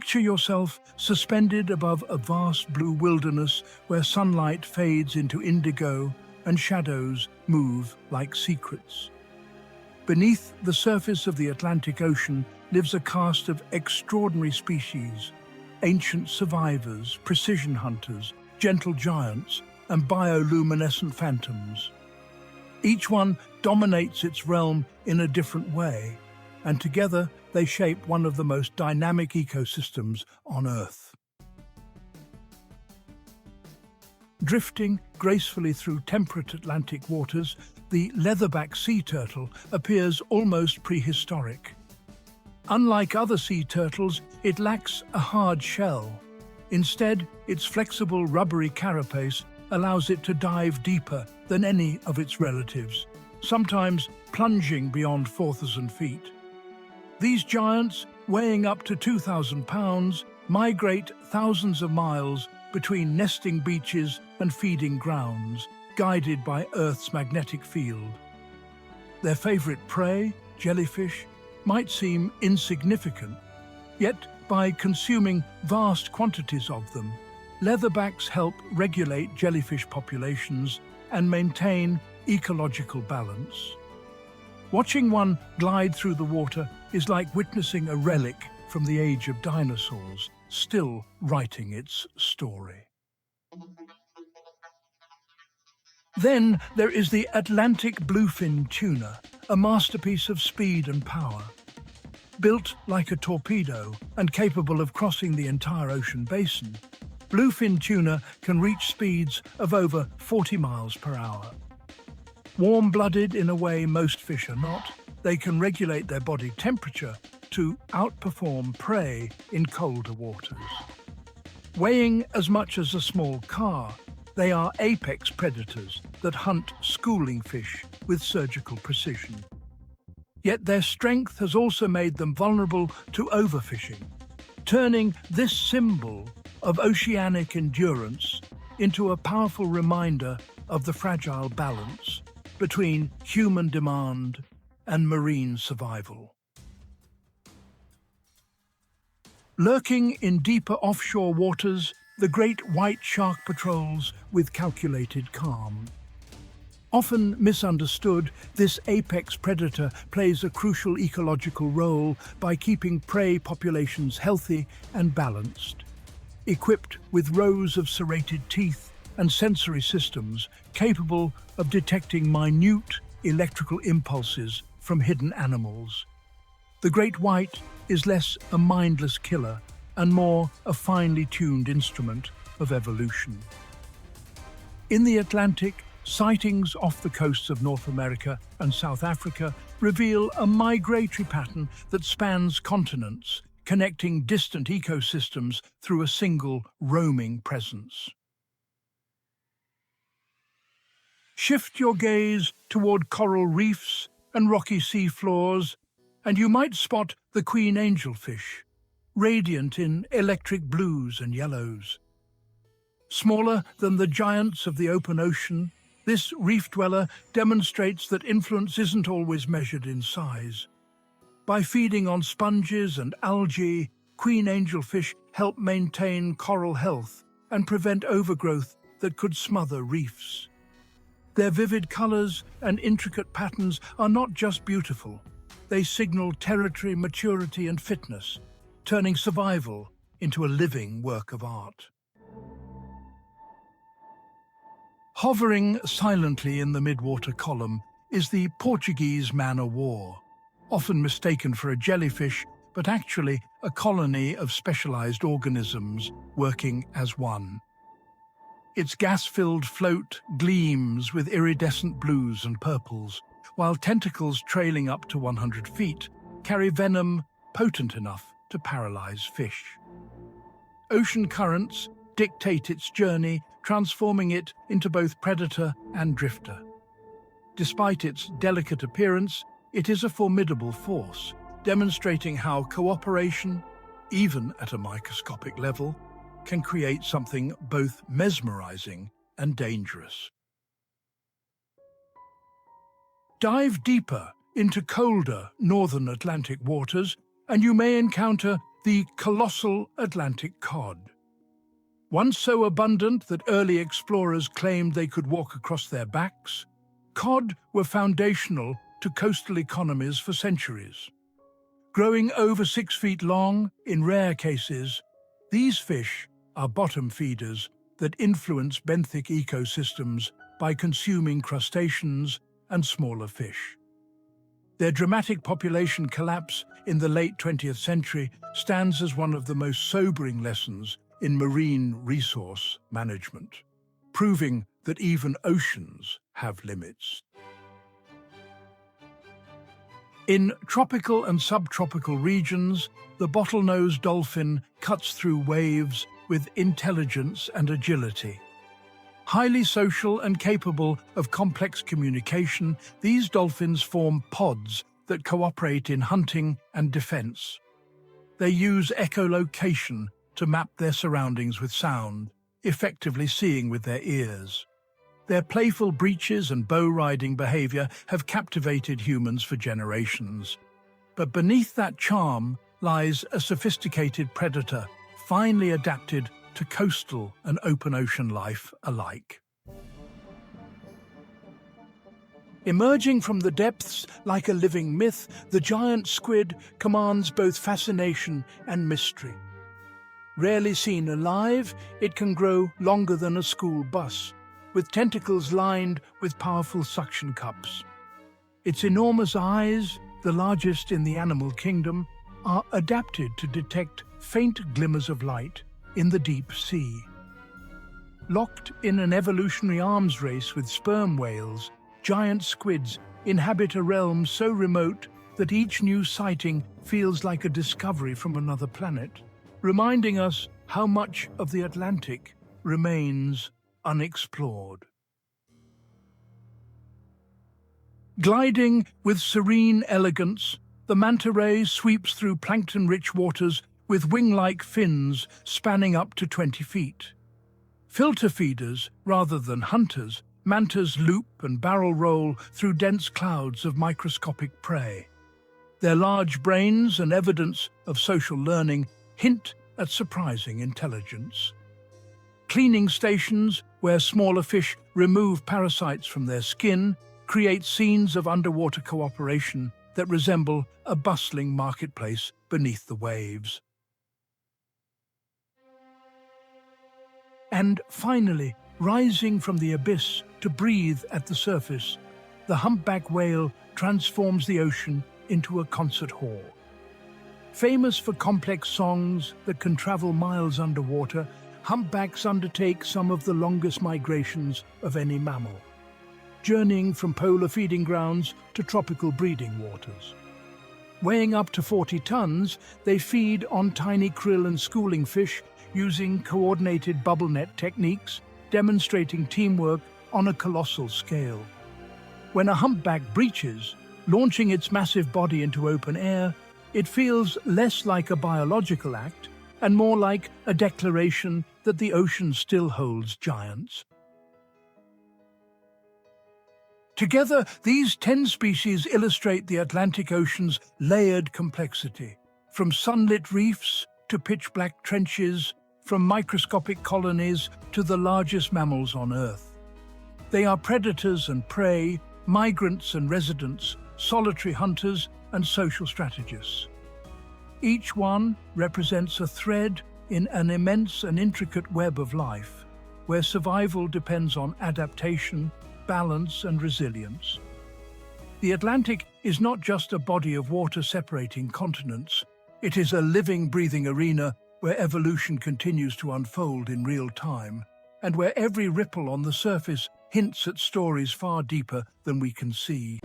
Picture yourself suspended above a vast blue wilderness where sunlight fades into indigo and shadows move like secrets. Beneath the surface of the Atlantic Ocean lives a cast of extraordinary species, ancient survivors, precision hunters, gentle giants, and bioluminescent phantoms. Each one dominates its realm in a different way, and together they shape one of the most dynamic ecosystems on Earth. Drifting gracefully through temperate Atlantic waters, the leatherback sea turtle appears almost prehistoric. Unlike other sea turtles, it lacks a hard shell. Instead, its flexible, rubbery carapace allows it to dive deeper than any of its relatives, sometimes plunging beyond 4,000 feet. These giants, weighing up to 2,000 pounds, migrate thousands of miles between nesting beaches and feeding grounds, guided by Earth's magnetic field. Their favorite prey, jellyfish, might seem insignificant, yet by consuming vast quantities of them, leatherbacks help regulate jellyfish populations and maintain ecological balance. Watching one glide through the water is like witnessing a relic from the age of dinosaurs, still writing its story. Then there is the Atlantic bluefin tuna, a masterpiece of speed and power. Built like a torpedo and capable of crossing the entire ocean basin, bluefin tuna can reach speeds of over 40 miles per hour. Warm-blooded in a way most fish are not, they can regulate their body temperature to outperform prey in colder waters. Weighing as much as a small car, they are apex predators that hunt schooling fish with surgical precision. Yet their strength has also made them vulnerable to overfishing, turning this symbol of oceanic endurance into a powerful reminder of the fragile balance between human demand and marine survival. Lurking in deeper offshore waters, the great white shark patrols with calculated calm. Often misunderstood, this apex predator plays a crucial ecological role by keeping prey populations healthy and balanced. Equipped with rows of serrated teeth and sensory systems capable of detecting minute electrical impulses from hidden animals, the great white is less a mindless killer and more a finely tuned instrument of evolution. In the Atlantic, sightings off the coasts of North America and South Africa reveal a migratory pattern that spans continents, connecting distant ecosystems through a single roaming presence. Shift your gaze toward coral reefs and rocky sea floors, and you might spot the queen angelfish, radiant in electric blues and yellows. Smaller than the giants of the open ocean, this reef dweller demonstrates that influence isn't always measured in size. By feeding on sponges and algae, queen angelfish help maintain coral health and prevent overgrowth that could smother reefs. Their vivid colors and intricate patterns are not just beautiful. They signal territory, maturity, and fitness, turning survival into a living work of art. Hovering silently in the midwater column is the Portuguese man-o'-war, often mistaken for a jellyfish, but actually a colony of specialized organisms working as one. Its gas-filled float gleams with iridescent blues and purples, while tentacles trailing up to 100 feet carry venom potent enough to paralyze fish. Ocean currents dictate its journey, transforming it into both predator and drifter. Despite its delicate appearance, it is a formidable force, demonstrating how cooperation, even at a microscopic level, can create something both mesmerizing and dangerous. Dive deeper into colder northern Atlantic waters, and you may encounter the colossal Atlantic cod. Once so abundant that early explorers claimed they could walk across their backs, cod were foundational to coastal economies for centuries. Growing over 6 feet long, in rare cases, these fish are bottom feeders that influence benthic ecosystems by consuming crustaceans and smaller fish. Their dramatic population collapse in the late 20th century stands as one of the most sobering lessons in marine resource management, proving that even oceans have limits. In tropical and subtropical regions, the bottlenose dolphin cuts through waves with intelligence and agility. Highly social and capable of complex communication, these dolphins form pods that cooperate in hunting and defense. They use echolocation to map their surroundings with sound, effectively seeing with their ears. Their playful breaches and bow-riding behavior have captivated humans for generations. But beneath that charm lies a sophisticated predator, finely adapted to coastal and open ocean life alike. Emerging from the depths like a living myth, the giant squid commands both fascination and mystery. Rarely seen alive, it can grow longer than a school bus, with tentacles lined with powerful suction cups. Its enormous eyes, the largest in the animal kingdom, are adapted to detect faint glimmers of light in the deep sea. Locked in an evolutionary arms race with sperm whales, giant squids inhabit a realm so remote that each new sighting feels like a discovery from another planet, reminding us how much of the Atlantic remains unexplored. Gliding with serene elegance, the manta ray sweeps through plankton-rich waters with wing-like fins spanning up to 20 feet. Filter feeders, rather than hunters, mantas loop and barrel roll through dense clouds of microscopic prey. Their large brains and evidence of social learning hint at surprising intelligence. Cleaning stations, where smaller fish remove parasites from their skin, create scenes of underwater cooperation that resemble a bustling marketplace beneath the waves. And finally, rising from the abyss to breathe at the surface, the humpback whale transforms the ocean into a concert hall. Famous for complex songs that can travel miles underwater, humpbacks undertake some of the longest migrations of any mammal, journeying from polar feeding grounds to tropical breeding waters. Weighing up to 40 tons, they feed on tiny krill and schooling fish using coordinated bubble net techniques, demonstrating teamwork on a colossal scale. When a humpback breaches, launching its massive body into open air, it feels less like a biological act and more like a declaration that the ocean still holds giants. Together, these 10 species illustrate the Atlantic Ocean's layered complexity, from sunlit reefs to pitch-black trenches, from microscopic colonies to the largest mammals on Earth. They are predators and prey, migrants and residents, solitary hunters and social strategists. Each one represents a thread in an immense and intricate web of life, where survival depends on adaptation, balance, and resilience. The Atlantic is not just a body of water separating continents. It is a living, breathing arena where evolution continues to unfold in real time, and where every ripple on the surface hints at stories far deeper than we can see.